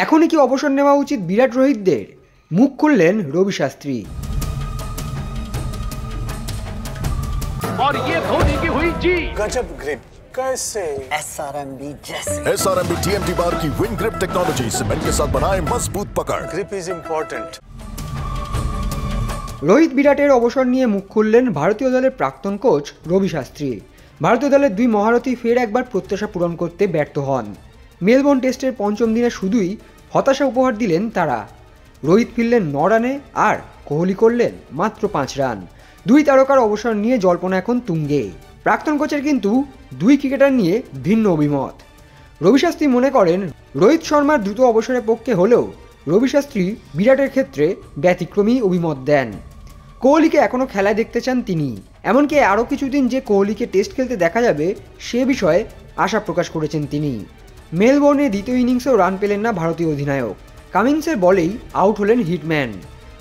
এখনই কি অবসর নেওয়া উচিত বিরাট রোহিতদের? মুখ খুললেন রবি শাস্ত্রী। और ये धोनी की हुई जी गजब ग्रिप कैसे SRMB जैसे SRMB TMT बार की विन ग्रिप टेक्नोलॉजी सीमेंट के साथ बनाए मजबूत पकड़। Grip is important. রোহিত বিরাটের অবসর নিয়ে মুখ খুললেন ভারতীয় দলের প্রাক্তন কোচ রবি শাস্ত্রী। ভারতীয় দলের দুই মহারথী ফের একবার প্রত্যাশা পূরণ করতে ব্যর্থ হন। মেলবোর্ন টেস্টের পঞ্চম দিনে শুধুই হতাশা উপহার দিলেন তারা। রোহিত ফিরলেন 9 রানে আর কোহলি করলেন মাত্র 5 রান। দুই তারকার অবসর নিয়ে জল্পনা এখন তুঙ্গে। প্রাক্তন কোচের কিন্তু দুই ক্রিকেটার নিয়ে ভিন্ন অভিমত। রবি শাস্ত্রী মনে করেন রোহিত শর্মার দ্রুত অবসরের পক্ষে হলেও রবি শাস্ত্রী বিরাটের ক্ষেত্রে ব্যতিক্রমী অভিমত দেন। কোহলিকে এখনও খেলায় দেখতে চান তিনি। এমনকি আরও কিছুদিন যে কোহলিকে টেস্ট খেলতে দেখা যাবে সে বিষয়ে আশা প্রকাশ করেছেন তিনি। মেলবোর্নে দ্বিতীয় ইনিংসেও রান পেলেন না ভারতীয় অধিনায়ক। কামিন্সের বলেই আউট হলেন হিটম্যান।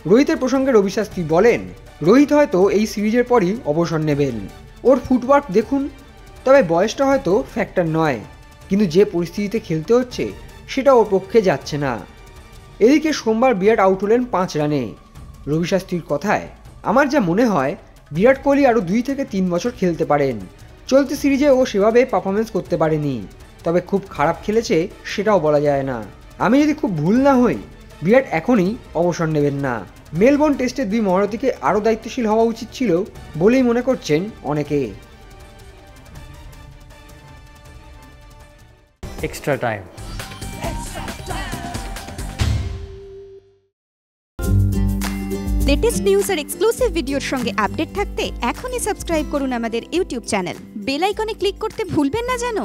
রোহিতের প্রসঙ্গে রবি শাস্ত্রী বলেন, রোহিত হয়তো এই সিরিজের পরই অবসর নেবেন। ওর ফুটওয়ার্ক দেখুন, তবে বয়সটা হয়তো ফ্যাক্টর নয়, কিন্তু যে পরিস্থিতিতে খেলতে হচ্ছে সেটা ওর পক্ষে যাচ্ছে না। এদিকে সোমবার বিরাট আউট হলেন 5 রানে। রবি শাস্ত্রীর কথায়, আমার যা মনে হয় বিরাট কোহলি আরও 2 থেকে 3 বছর খেলতে পারেন। চলতি সিরিজে ও সেভাবে পারফরমেন্স করতে পারেনি, তবে খুব খারাপ খেলেছে সেটাও বলা যায় না। আমি যদি খুব ভুল না হই বিরাট এখনই অবসর নেবেন না। মেলবোর্ন টেস্টে দুই মহারথীকে আরও দায়িত্বশীল হওয়া উচিত ছিল বলেই মনে করছেন অনেকে। Extra time. লেটেস্ট নিউজ আর এক্সক্লুসিভ ভিডিওর সঙ্গে আপডেট থাকতে এখনই সাবস্ক্রাইব করুন আমাদের ইউটিউব চ্যানেল। বেল আইকনে ক্লিক করতে ভুলবেন না যেন।